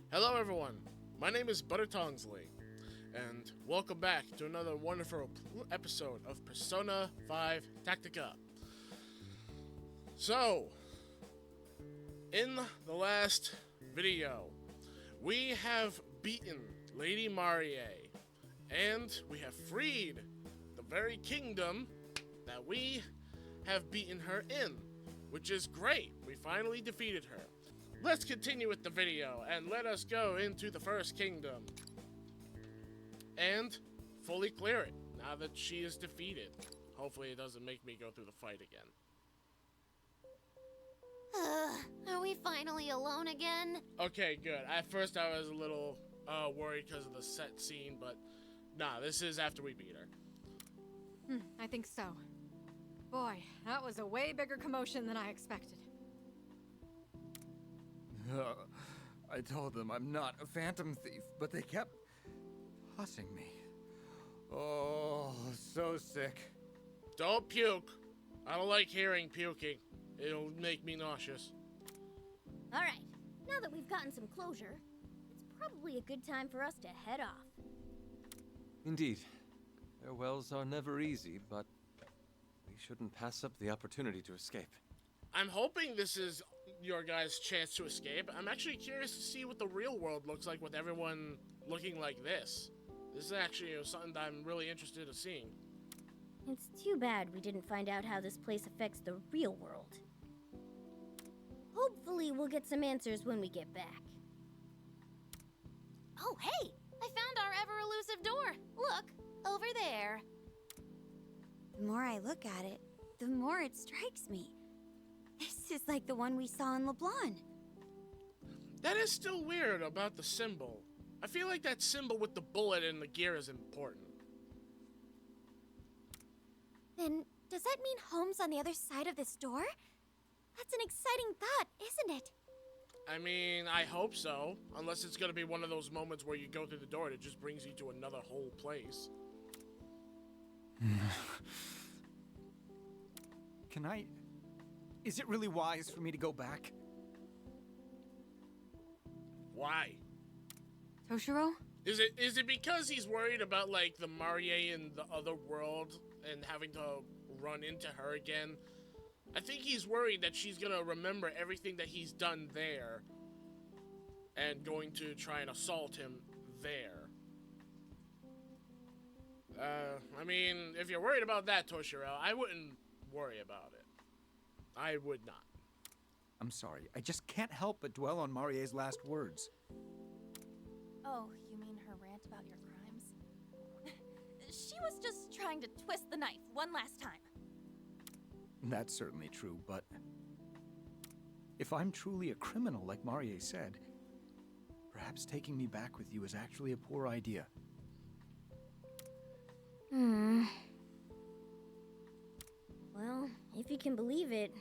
Hello everyone, my name is Tongsly, and welcome back to another wonderful episode of Persona 5 Tactica. So, in the last video, we have beaten Lady Marie, and we have freed the very kingdom that we have beaten her in, which is great. We finally defeated her. Let's continue with the video, and let us go into the first kingdom and fully clear it, now that she is defeated. Hopefully it doesn't make me go through the fight again. Are we finally alone again? Okay, good. At first I was a little worried because of the set scene, but nah, this is after we beat her. I think so. Boy, that was a way bigger commotion than I expected. I told them I'm not a phantom thief, but they kept tossing me. Oh, so sick. Don't puke. I don't like hearing puking. It'll make me nauseous. Alright, now that we've gotten some closure, it's probably a good time for us to head off. Indeed. Farewells are never easy, but we shouldn't pass up the opportunity to escape. I'm hoping this is your guys' chance to escape. I'm actually curious to see what the real world looks like with everyone looking like this. This is actually something that I'm really interested in seeing. It's too bad we didn't find out how this place affects the real world. Hopefully we'll get some answers when we get back. Oh, hey! I found our ever-elusive door! Look, over there. The more I look at it, the more it strikes me. This is like the one we saw in LeBlanc. That is still weird about the symbol. I feel like that symbol with the bullet and the gear is important. Then, does that mean home's on the other side of this door? That's an exciting thought, isn't it? I mean, I hope so. Unless it's gonna be one of those moments where you go through the door and it just brings you to another whole place. Can I... Is it really wise for me to go back? Why? Toshiro? Is it because he's worried about, like, the Marie in the other world and having to run into her again? I think he's worried that she's gonna remember everything that he's done there and going to try and assault him there. I mean, if you're worried about that, Toshiro, I wouldn't worry about it. I would not. I'm sorry, I just can't help but dwell on Marie's last words. Oh, you mean her rant about your crimes? She was just trying to twist the knife one last time. That's certainly true, but... if I'm truly a criminal like Marie said, perhaps taking me back with you is actually a poor idea. Well, if you can believe it,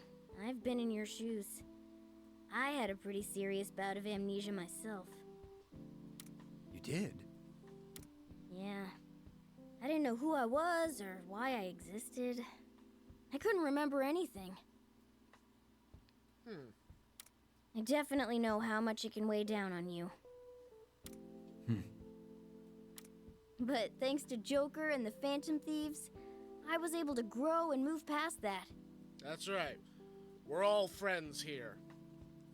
I've been in your shoes. I had a pretty serious bout of amnesia myself. You did? Yeah. I didn't know who I was or why I existed. I couldn't remember anything. I definitely know how much it can weigh down on you. But thanks to Joker and the Phantom Thieves, I was able to grow and move past that. That's right. We're all friends here.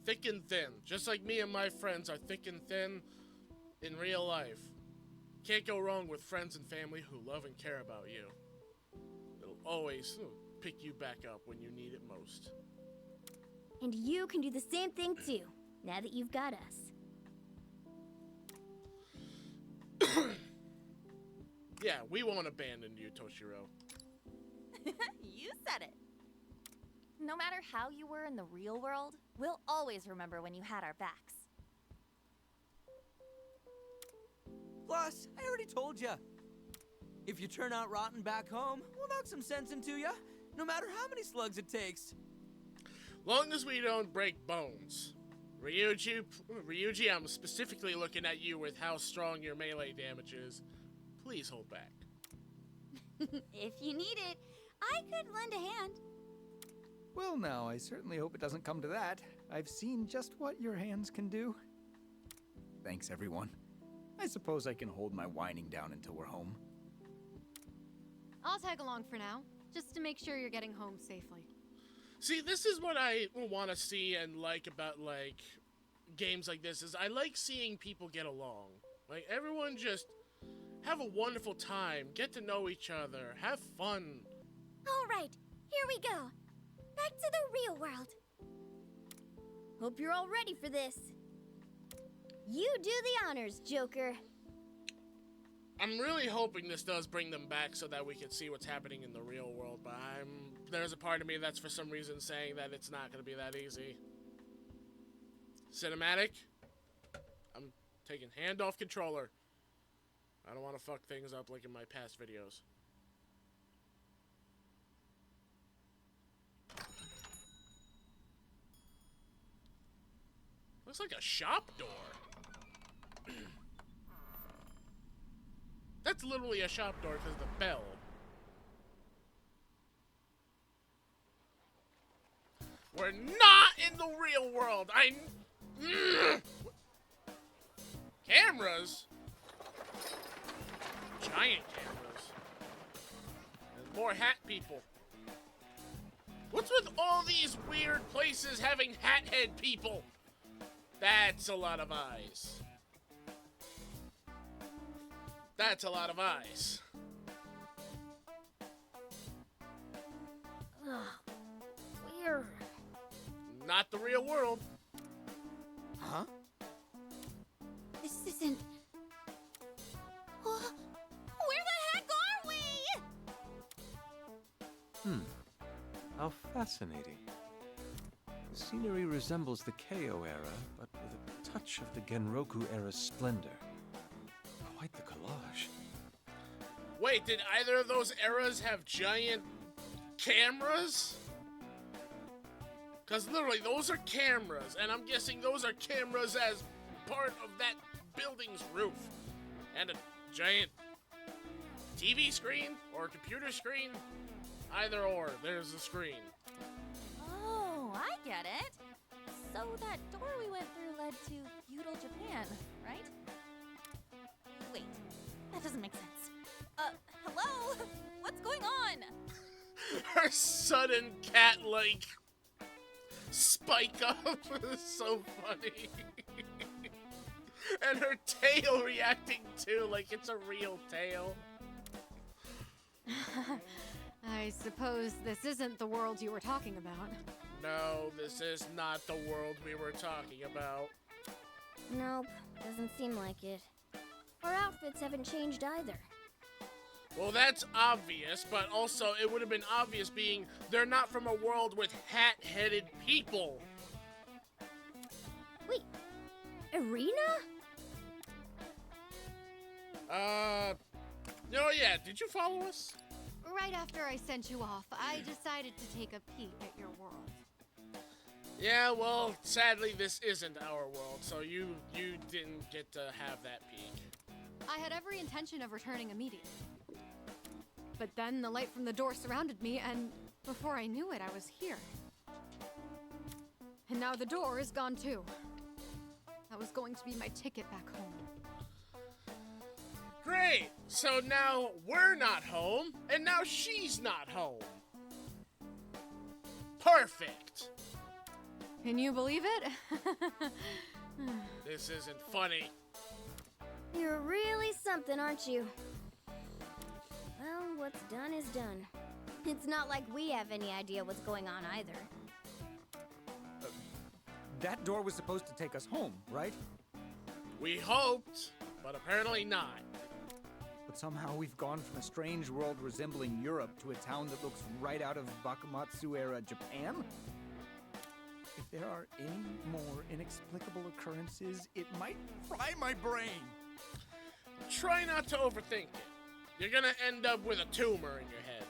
Thick and thin. Just like me and my friends are thick and thin in real life. Can't go wrong with friends and family who love and care about you. It'll always pick you back up when you need it most. And you can do the same thing too, now that you've got us. Yeah, we won't abandon you, Toshiro. You said it. No matter how you were in the real world, we'll always remember when you had our backs. Plus, I already told ya. If you turn out rotten back home, we'll knock some sense into ya, no matter how many slugs it takes. Long as we don't break bones. Ryuji, I'm specifically looking at you with how strong your melee damage is. Please hold back. If you need it, I could lend a hand. Well now, I certainly hope it doesn't come to that. I've seen just what your hands can do. Thanks, everyone. I suppose I can hold my whining down until we're home. I'll tag along for now, just to make sure you're getting home safely. See, this is what I want to see and like about, like, games like this, is I like seeing people get along. Like, everyone just have a wonderful time, get to know each other, have fun. All right, here we go. Back to the real world. Hope you're all ready for this. You do the honors, Joker. I'm really hoping this does bring them back so that we can see what's happening in the real world, but there's a part of me that's for some reason saying that it's not going to be that easy. Cinematic. I'm taking hand off controller. I don't want to fuck things up like in my past videos. Looks like a shop door. That's literally a shop door because of the bell. We're not in the real world. Cameras? Giant cameras. And more hat people. What's with all these weird places having hat head people? That's a lot of eyes. That's a lot of eyes. Ugh, weird. Not the real world. Huh? This isn't... Where the heck are we? How fascinating. The scenery resembles the Keiō era, but with a touch of the Genroku era's splendor. Quite the collage. Wait, did either of those eras have giant cameras? Because literally, those are cameras, and I'm guessing those are cameras as part of that building's roof. And a giant TV screen or computer screen? Either or, there's the screen. Oh, I get it. So that door we went through led to feudal Japan, right? Wait, that doesn't make sense. Hello? What's going on? Her sudden cat-like spike up is so funny. And her tail reacting too, like it's a real tail. I suppose this isn't the world you were talking about. No, this is not the world we were talking about. Nope, doesn't seem like it. Our outfits haven't changed either. Well, that's obvious, but also it would have been obvious being they're not from a world with hat-headed people. Wait, Arena? Oh yeah, did you follow us? Right after I sent you off, I decided to take a peek at your world. Yeah, well, sadly this isn't our world, so you didn't get to have that peek. I had every intention of returning immediately. But then the light from the door surrounded me, and before I knew it, I was here. And now the door is gone too. That was going to be my ticket back home. Great! So now we're not home, and now she's not home. Perfect! Can you believe it? This isn't funny. You're really something, aren't you? Well, what's done is done. It's not like we have any idea what's going on either. That door was supposed to take us home, right? We hoped, but apparently not. But somehow we've gone from a strange world resembling Europe to a town that looks right out of Bakumatsu-era Japan? If there are any more inexplicable occurrences, it might fry my brain. Try not to overthink it. You're gonna end up with a tumor in your head.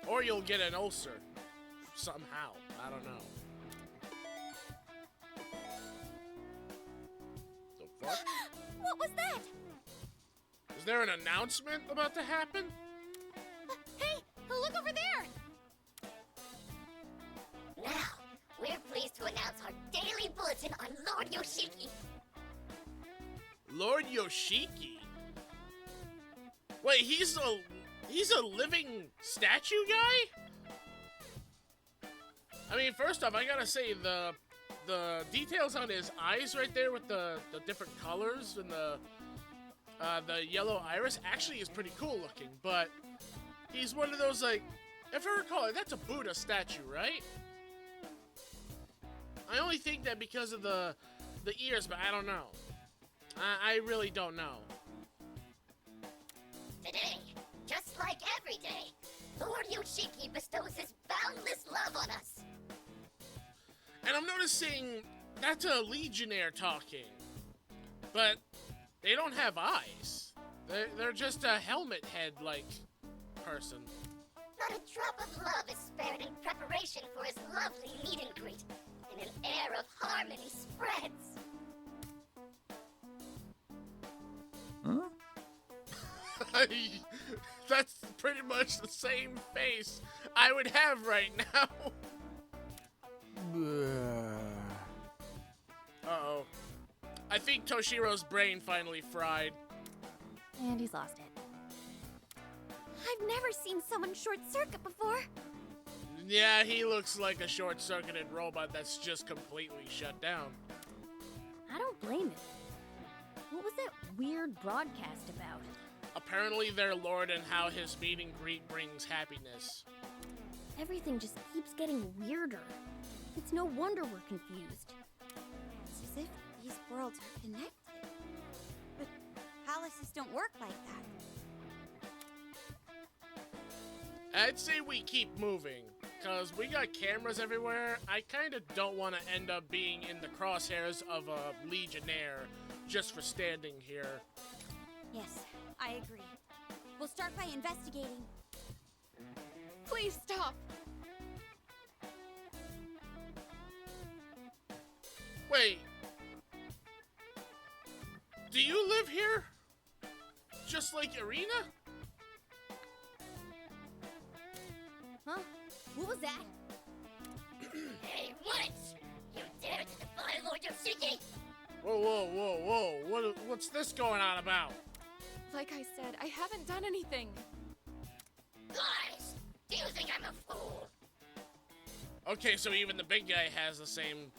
Or you'll get an ulcer. Somehow. I don't know. The fuck? What was that? Is there an announcement about to happen? Hey, look over there! Now, we're pleased to announce our daily bulletin on Lord Yoshiki. Lord Yoshiki. Wait, he's a living statue guy? I mean, first off, I gotta say the details on his eyes right there with the different colors and the yellow iris actually is pretty cool looking, but he's one of those, like, if I recall, that's a Buddha statue, right? I only think that because of the ears, but I don't know. I really don't know. Today, just like every day, Lord Yoshiki bestows his boundless love on us. And I'm noticing that's a Legionnaire talking, but they don't have eyes. They're just a helmet head-like person. Not a drop of love is spared in preparation for his lovely meet and greet, and an air of harmony spreads. Huh? That's pretty much the same face I would have right now. Uh-oh. I think Toshiro's brain finally fried. And he's lost it. I've never seen someone short-circuit before. Yeah, he looks like a short-circuited robot that's just completely shut down. I don't blame him. What was that weird broadcast about? Apparently their lord and how his meet and greet brings happiness. Everything just keeps getting weirder. It's no wonder we're confused. It's as if these worlds are connected. But palaces don't work like that. I'd say we keep moving, because we got cameras everywhere. I kind of don't want to end up being in the crosshairs of a Legionnaire just for standing here. Yes, I agree. We'll start by investigating. Please stop. Wait. Do you live here? Just like Irina? Huh? What was that? Hey, once you dare to defy Lord Yoshiki! Whoa, whoa, whoa, whoa. What's this going on about? Like I said, I haven't done anything. Lies! Do you think I'm a fool? Okay, so even the big guy has the same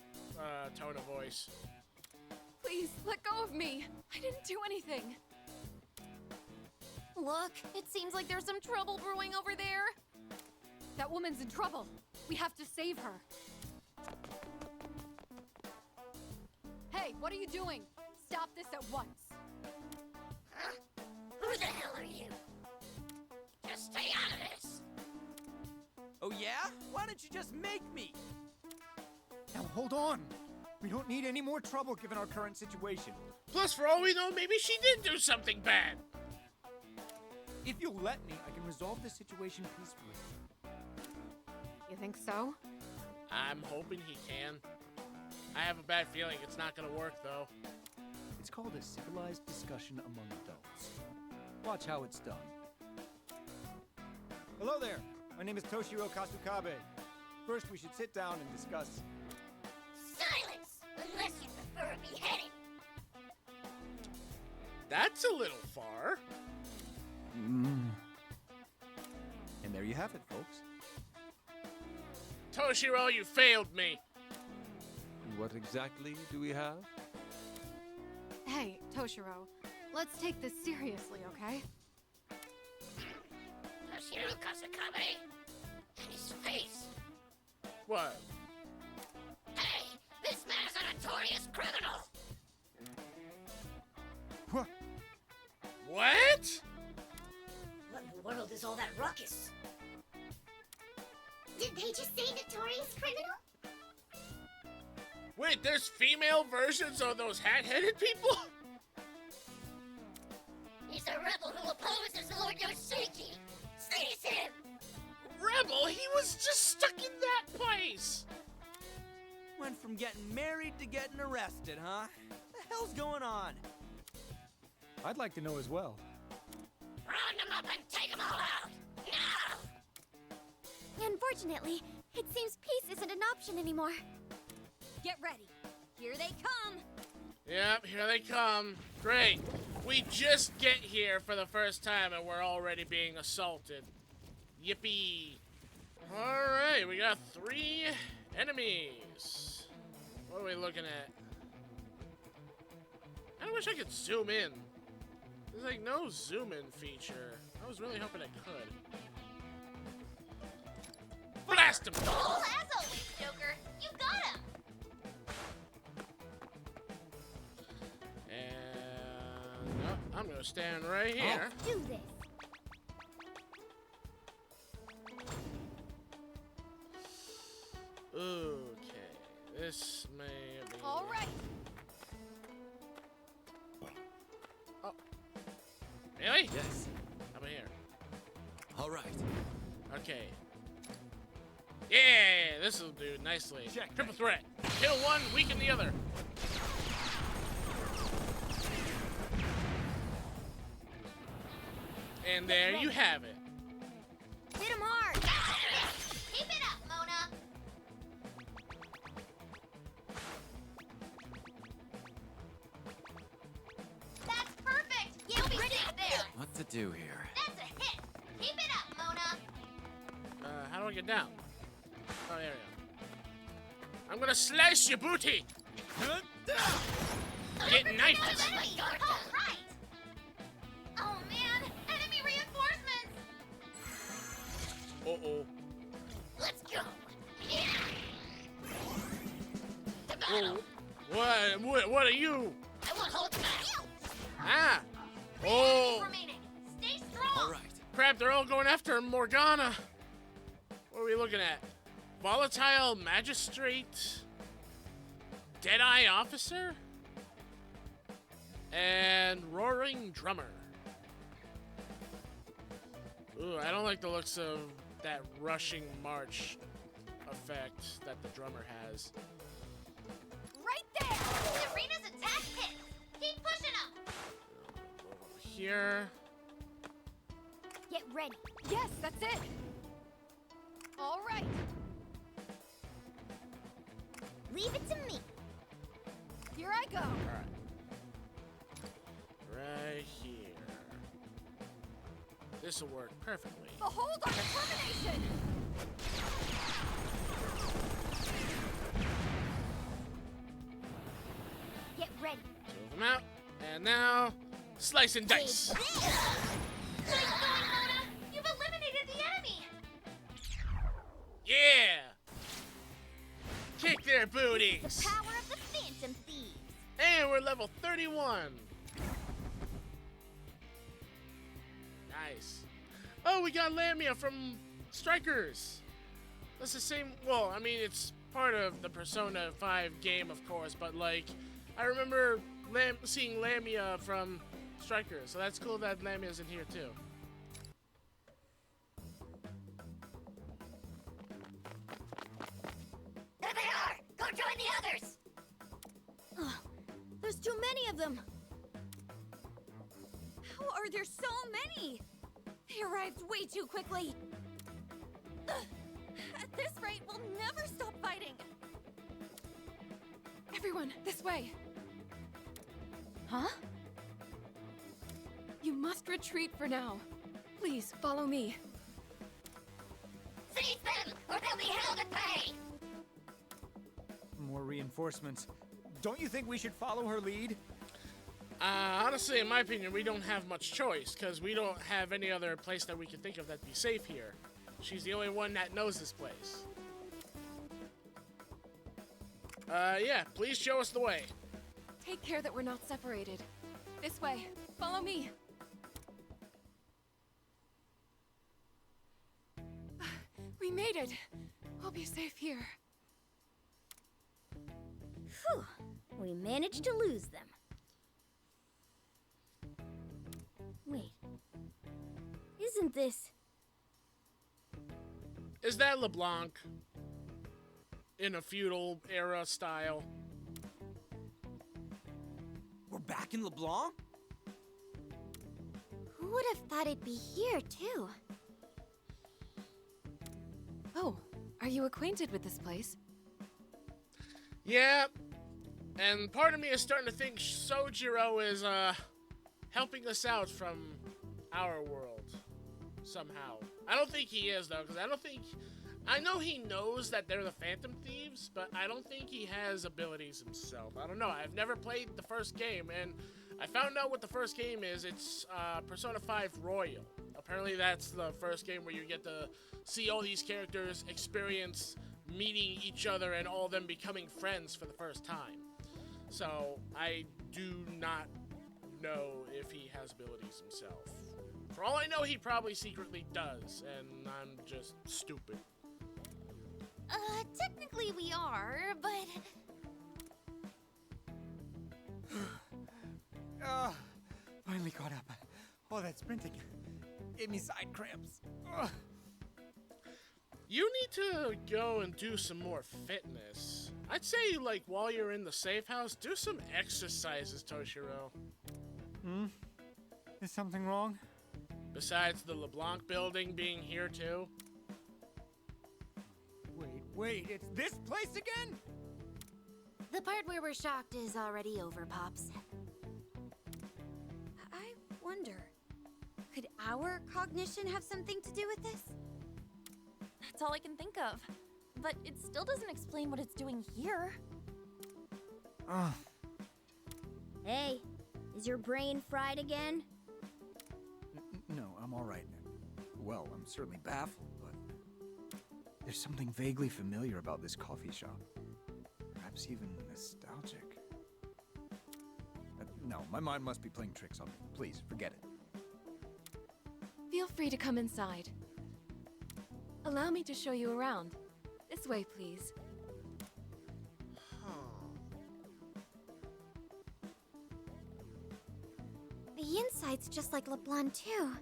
tone of voice. Please, let go of me. I didn't do anything. Look, it seems like there's some trouble brewing over there. That woman's in trouble. We have to save her. Hey, what are you doing? Stop this at once. Huh? Who the hell are you? Just stay out of this! Oh yeah? Why don't you just make me? Now hold on. We don't need any more trouble given our current situation. Plus, for all we know, maybe she did do something bad. If you'll let me, I can resolve this situation peacefully. You think so? I'm hoping he can. I have a bad feeling it's not gonna work, though. It's called a civilized discussion among adults. Watch how it's done. Hello there. My name is Toshiro Kasukabe. First, we should sit down and discuss. Silence! Unless you prefer a beheading! That's a little far. And there you have it, folks. Toshiro, you failed me. What exactly do we have? Hey, Toshiro, let's take this seriously, okay? Toshiro Kasakabe and his face. What? Hey, this man is a notorious criminal! What? What? What in the world is all that ruckus? Did they just say notorious criminal? Wait, there's female versions of those hat-headed people? He's a rebel who opposes Lord Yoshiki! Seize him! Rebel? He was just stuck in that place! Went from getting married to getting arrested, huh? The hell's going on? I'd like to know as well. Round them up and take them all out! Now! Unfortunately, it seems peace isn't an option anymore. Get ready. Here they come. Yep, here they come. Great. We just get here for the first time and we're already being assaulted. Yippee. Alright, we got 3 enemies. What are we looking at? I wish I could zoom in. There's like no zoom in feature. I was really hoping I could. Blast him! Cool as always, Joker. You got him. And no, I'm gonna stand right here. Do this. Okay, this may be. All right. Oh, really? Yes. I'm here. All right. Okay. Yeah, this will do nicely. Check. Triple threat. Kill one, weaken the other. And there you have it. Hit him hard. Keep it up, Mona. That's perfect. You'll be safe there. What to do here? That's a hit. Keep it up, Mona. How do I get down? Oh, there we go. I'm gonna slice your booty. Get knifed. Oh, right. Oh, man. Enemy reinforcements. Uh-oh. Let's go. Yeah. To Whoa. battle. What are you? I won't hold back. Ah. Enemies Oh. remaining. Stay strong. All right. Crap, they're all going after Morgana. What are we looking at? Volatile Magistrate? Deadeye Officer? And Roaring Drummer. Ooh, I don't like the looks of that rushing march effect that the drummer has. Right there. Serena's attack hit. Keep pushing them. Over here. Get ready. Yes, that's it. All right. Leave it to me. Here I go. Alright. Right here. This'll work perfectly. Behold our determination. Get ready. Two of them out. And now, slice and dice. Nice going, Mona. You've eliminated the enemy. Yeah! Kick their The booties! power of the Phantom Thieves. And we're level 31. Nice. Oh, we got Lamia from Strikers. That's the same. Well, I mean, it's part of the Persona 5 game, of course, but like, I remember seeing Lamia from Strikers, so that's cool that Lamia's in here too. There they are. Go join the others. Oh, there's too many of them. How are there so many? They arrived way too quickly. At this rate, we'll never stop fighting. Everyone, this way. Huh? You must retreat for now. Please, follow me. Seize them, or they'll be held at bay. More reinforcements. Don't you think we should follow her lead? Honestly, in my opinion, we don't have much choice, because we don't have any other place that we can think of that'd be safe here. She's the only one that knows this place. Yeah, please show us the way. Take care that we're not separated. This way. Follow me. We made it. We'll be safe here. Phew. We managed to lose them. Wait. Isn't this... Is that LeBlanc? In a feudal era style? We're back in LeBlanc? Who would have thought it'd be here, too? Oh, are you acquainted with this place? Yeah, And part of me is starting to think Sojiro is helping us out from our world somehow. I don't think he is, though, because I know he knows that they're the Phantom Thieves, but I don't think he has abilities himself. I don't know. I've never played the first game, and I found out what the first game is. It's Persona 5 Royal. Apparently that's the first game where you get to see all these characters experience meeting each other and all of them becoming friends for the first time. So I do not know if he has abilities himself. For all I know, he probably secretly does, and I'm just stupid. Technically we are, but... Finally caught up. Oh, that sprinting gave me side cramps. Ugh. You need to go and do some more fitness. I'd say, like, while you're in the safe house, do some exercises, Toshiro. Is something wrong? Besides the LeBlanc building being here, too. Wait, it's this place again? The part where we're shocked is already over, Pops. I wonder, could our cognition have something to do with this? That's all I can think of. But it still doesn't explain what it's doing here. Ugh. Hey, is your brain fried again? No, I'm all right. Well, I'm certainly baffled, but there's something vaguely familiar about this coffee shop. Perhaps even nostalgic. No, my mind must be playing tricks on me. Please, forget it. Feel free to come inside. Allow me to show you around. This way, please. The inside's just like LeBlanc, too.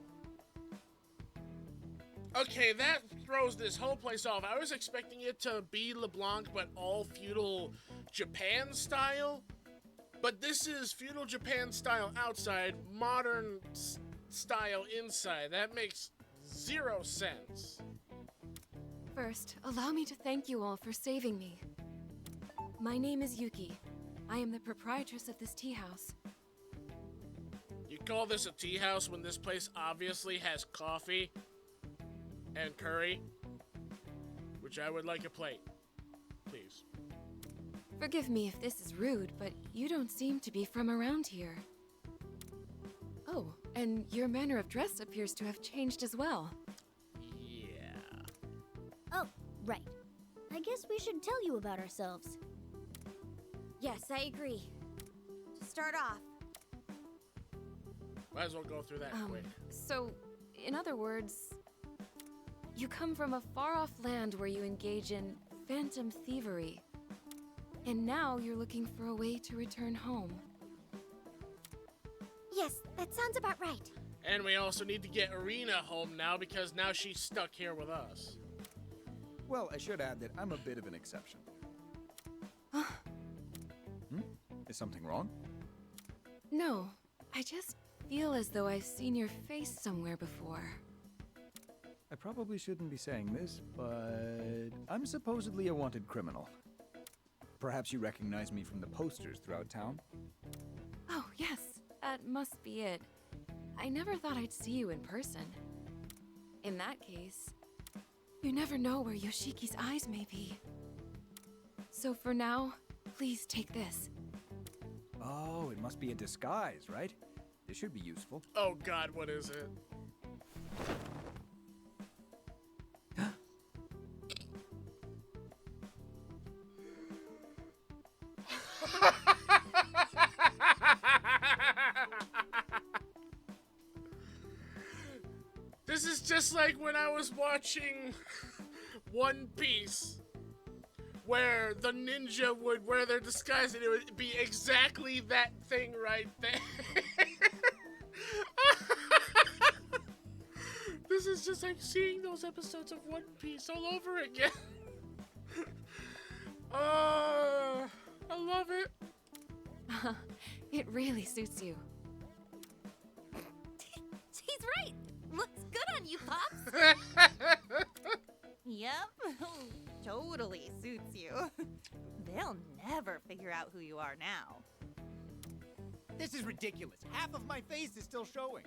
Okay, that throws this whole place off. I was expecting it to be LeBlanc, but all feudal Japan style. But this is feudal Japan style outside, modern style inside. That makes zero sense. First, allow me to thank you all for saving me. My name is Yuki. I am the proprietress of this tea house. You call this a tea house when this place obviously has coffee and curry? Which I would like a plate, please. Forgive me if this is rude, but you don't seem to be from around here. Oh, and your manner of dress appears to have changed as well. Yeah. Oh, right. I guess we should tell you about ourselves. Yes, I agree. To start off, Might as well go through that quick. So, in other words, you come from a far-off land where you engage in phantom thievery. And now you're looking for a way to return home. yes, that sounds about right. And we also need to get Arena home now because now she's stuck here with us. Well, I should add that I'm a bit of an exception. Is something wrong? No, I just feel as though I've seen your face somewhere before. I probably shouldn't be saying this, but I'm supposedly a wanted criminal. Perhaps you recognize me from the posters throughout town? Oh, yes, that must be it. I never thought I'd see you in person. In that case, you never know where Yoshiki's eyes may be. So for now, please take this. Oh, it must be a disguise, right? This should be useful. Oh god, what is it? This is just like when I was watching One Piece, where the ninja would wear their disguise and it would be exactly that thing right there. This is just like seeing those episodes of One Piece all over again. I love it. It really suits you. He's right. Looks good on you, Pops. Yep. Totally suits you. They'll never figure out who you are now. This is ridiculous. Half of my face is still showing.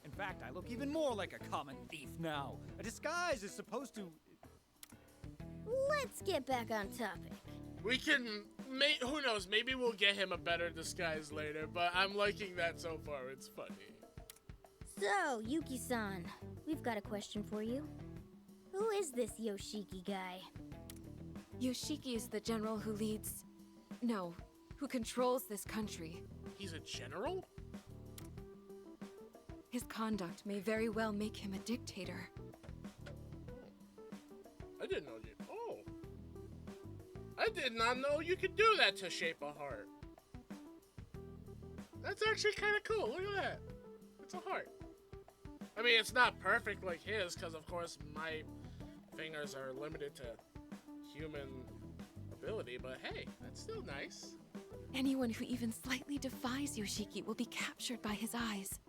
In fact, I look even more like a common thief now. A disguise is supposed to... Let's get back on topic. We can, who knows, maybe we'll get him a better disguise later, but I'm liking that so far, it's funny. So, Yuki-san, we've got a question for you. Who is this Yoshiki guy? Yoshiki is the general who leads... No, who controls this country. He's a general? His conduct may very well make him a dictator. I didn't know you... Oh. I did not know you could do that to shape a heart. That's actually kind of cool. Look at that. It's a heart. I mean, it's not perfect like his, because of course my fingers are limited to human ability, but hey, that's still nice. Anyone who even slightly defies Yoshiki will be captured by his eyes.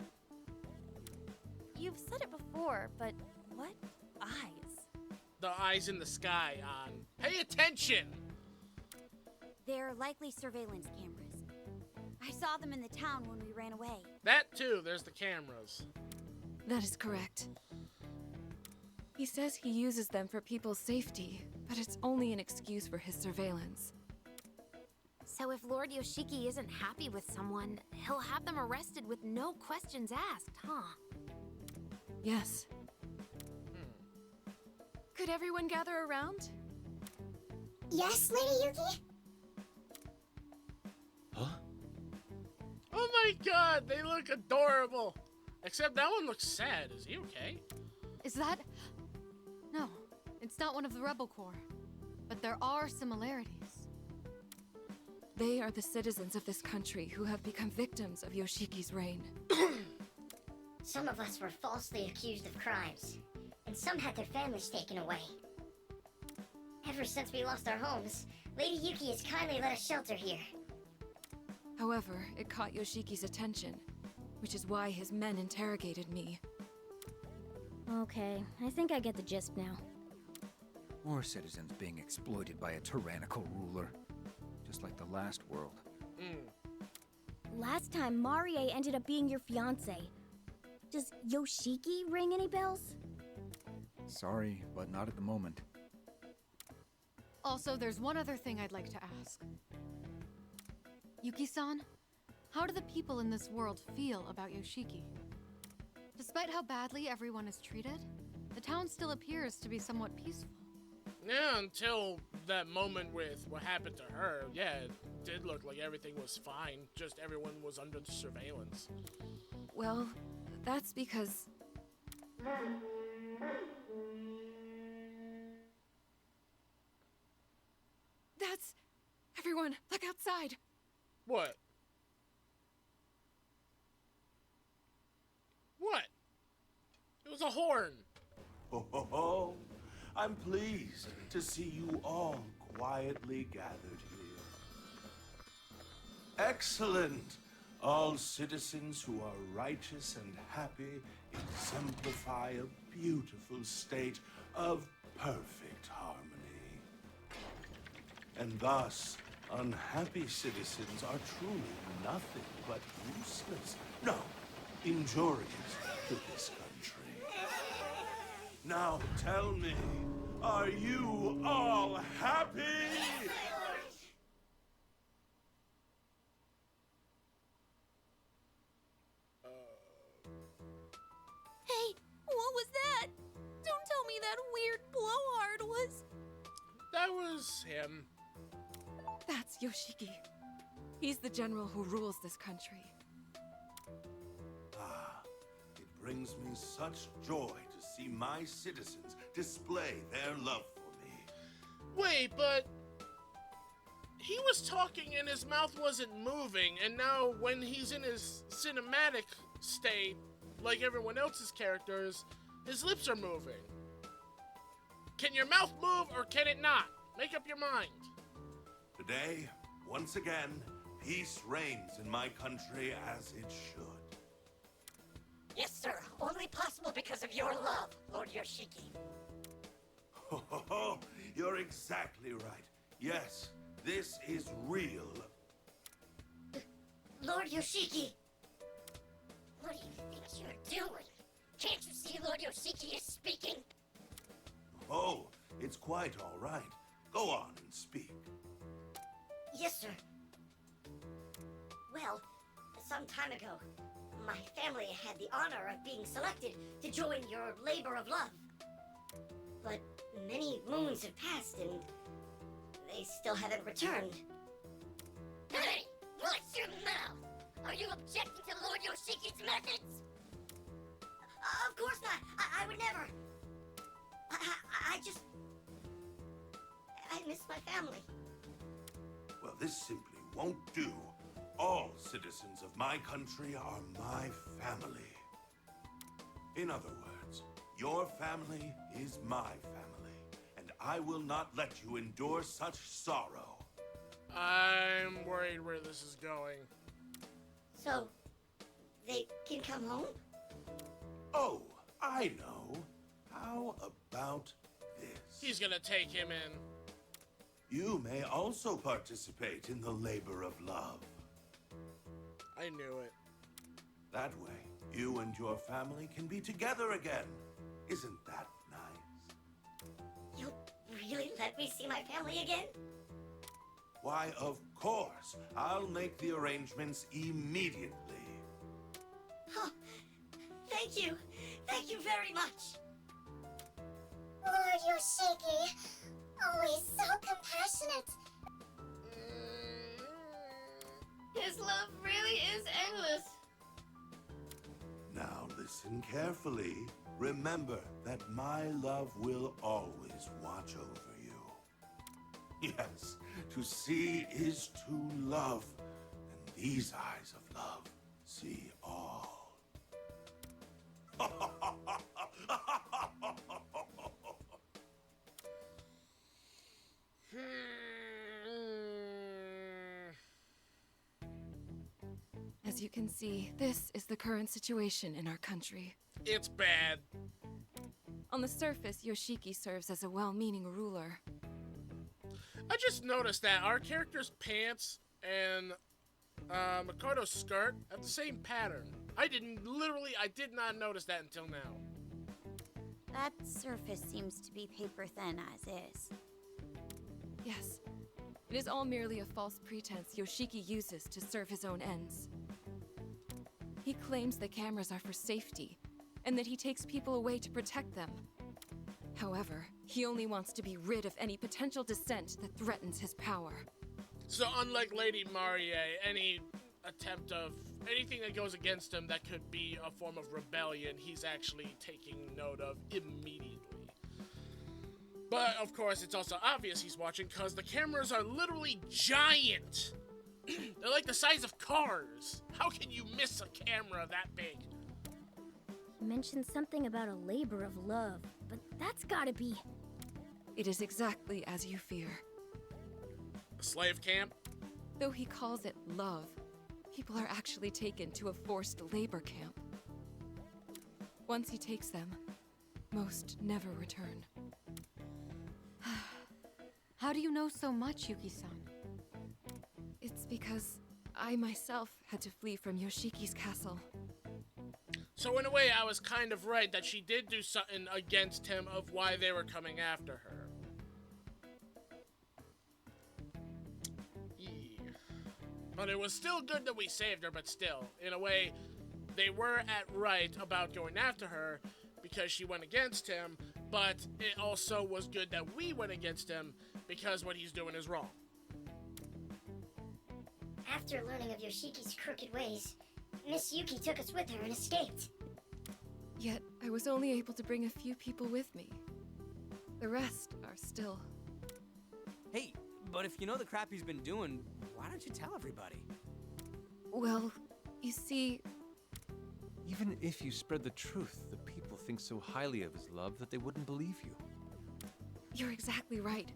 You've said it before, but what eyes? The eyes in the sky on. Pay attention! They're likely surveillance cameras. I saw them in the town when we ran away. That too, there's the cameras. That is correct. He says he uses them for people's safety, but it's only an excuse for his surveillance. So if Lord Yoshiki isn't happy with someone, he'll have them arrested with no questions asked, huh? Yes. Could everyone gather around? Yes, Lady Yuki? Huh? Oh my god, they look adorable! Except that one looks sad. Is he okay? Is that... No, it's not one of the Rebel Corps. But there are similarities. They are the citizens of this country who have become victims of Yoshiki's reign. Some of us were falsely accused of crimes, and some had their families taken away. Ever since we lost our homes, Lady Yuki has kindly let us shelter here. However, it caught Yoshiki's attention, which is why his men interrogated me. Okay, I think I get the gist now. More citizens being exploited by a tyrannical ruler. Just like the last world. Last time, Marie ended up being your fiancé. Does Yoshiki ring any bells? Sorry, but not at the moment. Also, there's one other thing I'd like to ask. Yuki-san, how do the people in this world feel about Yoshiki? Despite how badly everyone is treated, the town still appears to be somewhat peaceful. Yeah, until that moment with what happened to her. Yeah, it did look like everything was fine, just everyone was under surveillance. Well, that's because... That's... Everyone, look outside! What? What? It was a horn. Ho ho ho! I'm pleased to see you all quietly gathered here. Excellent! All citizens who are righteous and happy exemplify a beautiful state of perfect harmony. And thus, unhappy citizens are truly nothing but useless, no, injurious to this country. Now tell me, are you all happy? Hey, what was that? Don't tell me that weird blowhard was... That was him. That's Yoshiki. He's the general who rules this country. Ah, it brings me such joy to see my citizens display their love for me. Wait, but... He was talking and his mouth wasn't moving, and now when he's in his cinematic state, like everyone else's characters, his lips are moving. Can your mouth move or can it not? Make up your mind. Today, once again, peace reigns in my country as it should. Yes, sir. Only possible because of your love, Lord Yoshiki. Ho ho ho! You're exactly right. Yes, this is real. Lord Yoshiki! What do you think you're doing? Can't you see Lord Yoshiki is speaking? Oh, it's quite all right. Go on and speak. Yes, sir. Well, some time ago, my family had the honor of being selected to join your labor of love. But many moons have passed and they still haven't returned. Hey! Watch your mouth! Are you objecting to Lord Yoshiki's methods? Of course not! I would never! I miss my family. Well, this simply won't do. All citizens of my country are my family. In other words, your family is my family, and I will not let you endure such sorrow. I'm worried where this is going. So, they can come home? Oh, I know. How about this? He's gonna take him in. You may also participate in the labor of love. I knew it. That way, you and your family can be together again. Isn't that nice? You'll really let me see my family again? Why, of course. I'll make the arrangements immediately. Oh, thank you. Thank you very much. Lord Yoshiki, always so compassionate. His love really is endless. Now listen carefully. Remember that my love will always watch over you. Yes, to see is to love, and these eyes of love see all. As you can see, this is the current situation in our country. It's bad. On the surface, Yoshiki serves as a well-meaning ruler. I just noticed that our character's pants and Makoto's skirt have the same pattern. I did not notice that until now. That surface seems to be paper thin as is. Yes, it is all merely a false pretense Yoshiki uses to serve his own ends. He claims the cameras are for safety, and that he takes people away to protect them. However, he only wants to be rid of any potential dissent that threatens his power. So unlike Lady Marie, any attempt of anything that goes against him that could be a form of rebellion, he's actually taking note of immediately. But of course, it's also obvious he's watching because the cameras are literally giant. They're like the size of cars. How can you miss a camera that big? He mentioned something about a labor of love, but that's gotta be... It is exactly as you fear. A slave camp? Though he calls it love, people are actually taken to a forced labor camp. Once he takes them, most never return. How do you know so much, Yuki-san? It's because I myself had to flee from Yoshiki's castle. So in a way, I was kind of right that she did do something against him of why they were coming after her. Yeah. But it was still good that we saved her, but still, in a way, they were at right about going after her because she went against him, but it also was good that we went against him because what he's doing is wrong. After learning of Yoshiki's crooked ways, Miss Yuki took us with her and escaped. Yet, I was only able to bring a few people with me. The rest are still... Hey, but if you know the crap he's been doing, why don't you tell everybody? Well, you see... Even if you spread the truth, the people think so highly of his love that they wouldn't believe you. You're exactly right.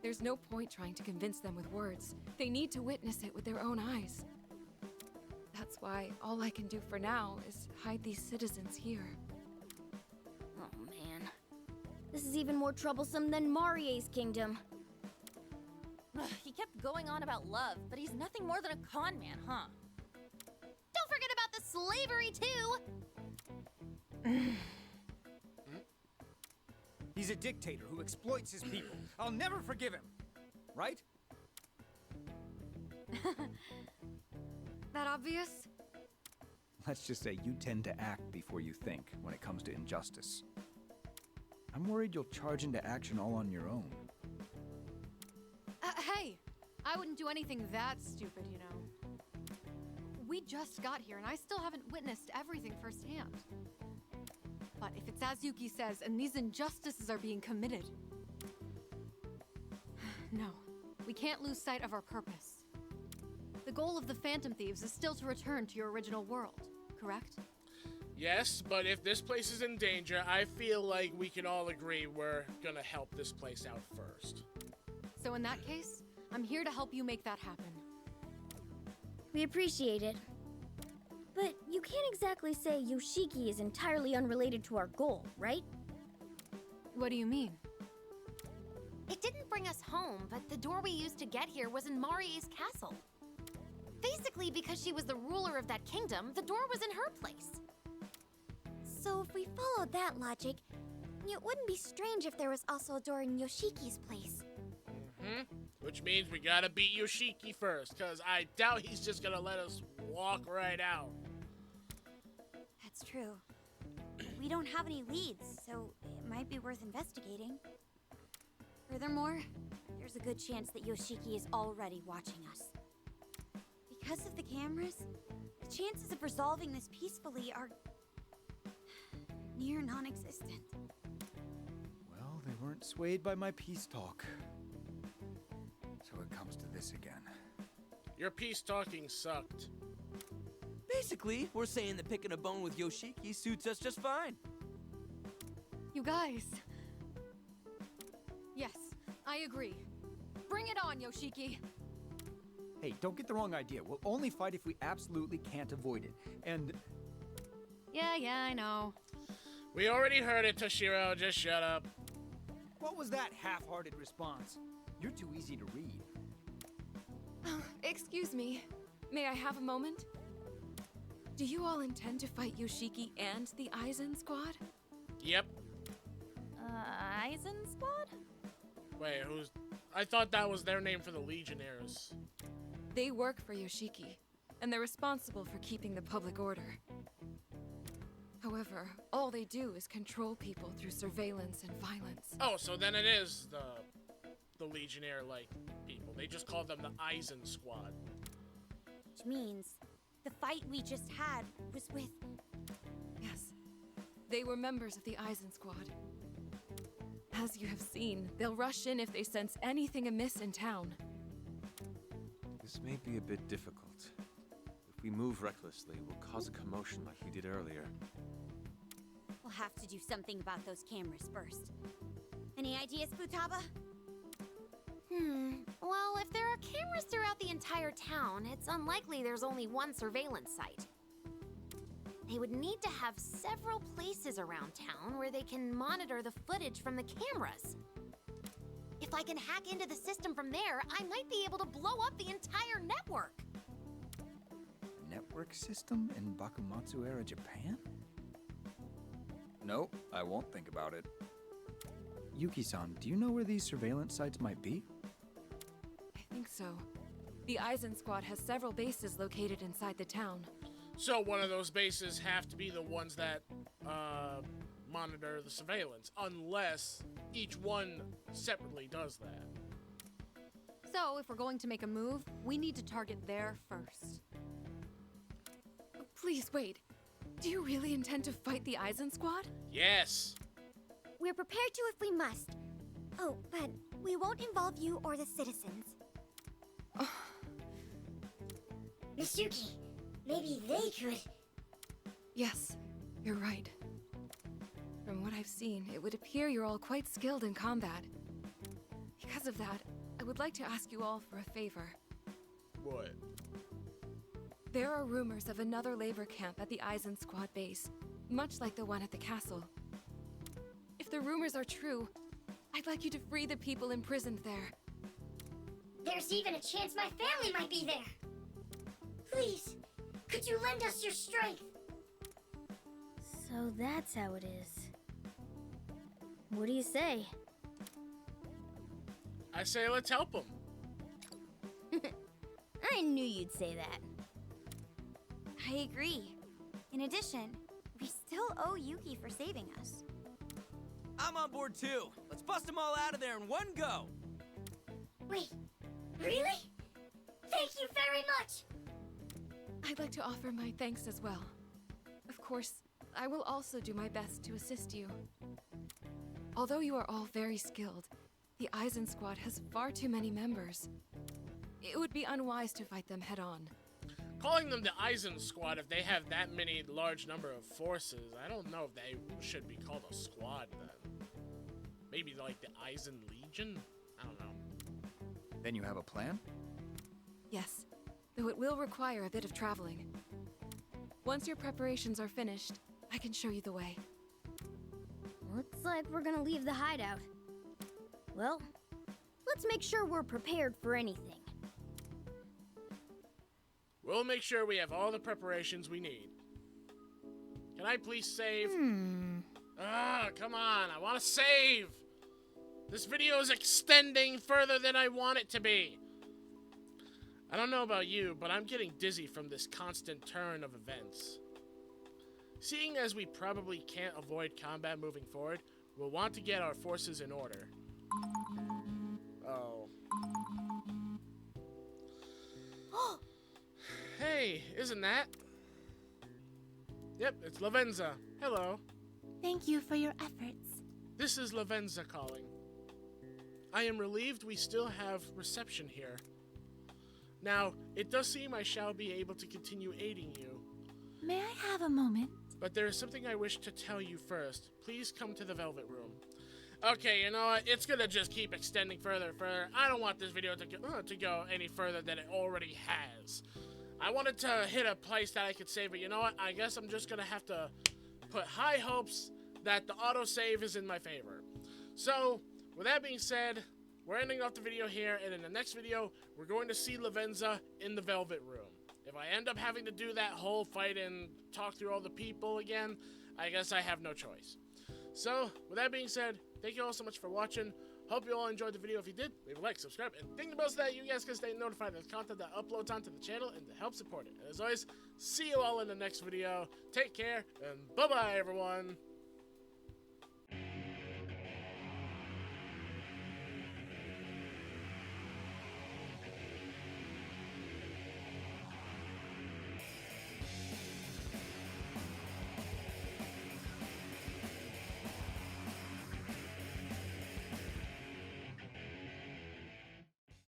There's no point trying to convince them with words. They need to witness it with their own eyes. That's why all I can do for now is hide these citizens here. Oh man. This is even more troublesome than Marie's kingdom. going on about love, but he's nothing more than a con man, huh? Don't forget about the slavery, too! He's a dictator who exploits his people. I'll never forgive him. Right? That obvious? Let's just say you tend to act before you think when it comes to injustice. I'm worried you'll charge into action all on your own. Hey! I wouldn't do anything that stupid, you know. We just got here, and I still haven't witnessed everything firsthand. But if it's as Yuki says, and these injustices are being committed... No, we can't lose sight of our purpose. The goal of the Phantom Thieves is still to return to your original world, correct? Yes, but if this place is in danger, I feel like we can all agree we're gonna help this place out first. So in that case, I'm here to help you make that happen. We appreciate it. But you can't exactly say Yoshiki is entirely unrelated to our goal, right? What do you mean? It didn't bring us home, but the door we used to get here was in Marie's castle. Basically, because she was the ruler of that kingdom, the door was in her place. So if we followed that logic, it wouldn't be strange if there was also a door in Yoshiki's place. Which means we gotta beat Yoshiki first, because I doubt he's just gonna let us walk right out. That's true. We don't have any leads, so it might be worth investigating. Furthermore, there's a good chance that Yoshiki is already watching us. Because of the cameras, the chances of resolving this peacefully are near non-existent. Well, they weren't swayed by my peace talk. So it comes to this again. Your peace talking sucked. Basically, we're saying that picking a bone with Yoshiki suits us just fine. You guys. Yes, I agree. Bring it on, Yoshiki. Hey, don't get the wrong idea. We'll only fight if we absolutely can't avoid it. And... Yeah, I know. We already heard it, Toshiro. Just shut up. What was that half-hearted response? You're too easy to read. Excuse me. May I have a moment? Do you all intend to fight Yoshiki and the Aizen squad? Yep. Aizen Squad? Wait, who's... I thought that was their name for the Legionnaires. They work for Yoshiki, and they're responsible for keeping the public order. However, all they do is control people through surveillance and violence. Oh, so then it is the Legionnaire-like people. They just call them the Aizen Squad. Which means the fight we just had was with... Yes, they were members of the Aizen squad. As you have seen, they'll rush in if they sense anything amiss in town. This may be a bit difficult. If we move recklessly, we'll cause a commotion like we did earlier. We'll have to do something about those cameras first. Any ideas, Futaba? Well, if there are cameras throughout the entire town, it's unlikely there's only one surveillance site. They would need to have several places around town where they can monitor the footage from the cameras. If I can hack into the system from there, I might be able to blow up the entire network. Network system in Bakumatsu-era Japan? Nope, I won't think about it. Yuki-san, do you know where these surveillance sites might be? I think so. The Aizen squad has several bases located inside the town. So one of those bases have to be the ones that monitor the surveillance, unless each one separately does that. So, if we're going to make a move, we need to target there first. Please wait. Do you really intend to fight the Aizen squad? Yes. We're prepared to if we must. Oh, but we won't involve you or the citizens. Miss Yuki, maybe they could... Yes, you're right. From what I've seen, it would appear you're all quite skilled in combat. Because of that, I would like to ask you all for a favor. What? There are rumors of another labor camp at the Aizen squad base, much like the one at the castle. If the rumors are true, I'd like you to free the people imprisoned there. There's even a chance my family might be there. Please, could you lend us your strength? So that's how it is. What do you say? I say let's help him. I knew you'd say that. I agree. In addition, we still owe Yuki for saving us. I'm on board too. Let's bust them all out of there in one go. Wait, really? Thank you very much! I'd like to offer my thanks as well. Of course, I will also do my best to assist you. Although you are all very skilled, the Eisen Squad has far too many members. It would be unwise to fight them head-on. Calling them the Eisen Squad if they have that many large number of forces, I don't know if they should be called a squad then. Maybe like the Eisen Legion? I don't know. Then you have a plan? Yes, though it will require a bit of traveling. Once your preparations are finished, I can show you the way. Looks like we're gonna leave the hideout. Well, let's make sure we're prepared for anything. We'll make sure we have all the preparations we need. Can I please save? Ah, come on, I want to save! This video is extending further than I want it to be. I don't know about you, but I'm getting dizzy from this constant turn of events. Seeing as we probably can't avoid combat moving forward, we'll want to get our forces in order. Oh. Hey, isn't that? Yep, it's Lavenza. Hello. Thank you for your efforts. This is Lavenza calling. I am relieved we still have reception here. Now, it does seem I shall be able to continue aiding you. May I have a moment? But there is something I wish to tell you first. Please come to the Velvet Room. Okay, you know what? It's gonna just keep extending further and further. I don't want this video to go any further than it already has. I wanted to hit a place that I could save, but you know what? I guess I'm just gonna have to put high hopes that the autosave is in my favor. So, with that being said, we're ending off the video here, and in the next video, we're going to see Lavenza in the Velvet Room. If I end up having to do that whole fight and talk through all the people again, I guess I have no choice. So, with that being said, thank you all so much for watching. Hope you all enjoyed the video. If you did, leave a like, subscribe, and ding the bell so that you guys can stay notified of the content that uploads onto the channel and to help support it. And as always, see you all in the next video. Take care, and bye-bye, everyone.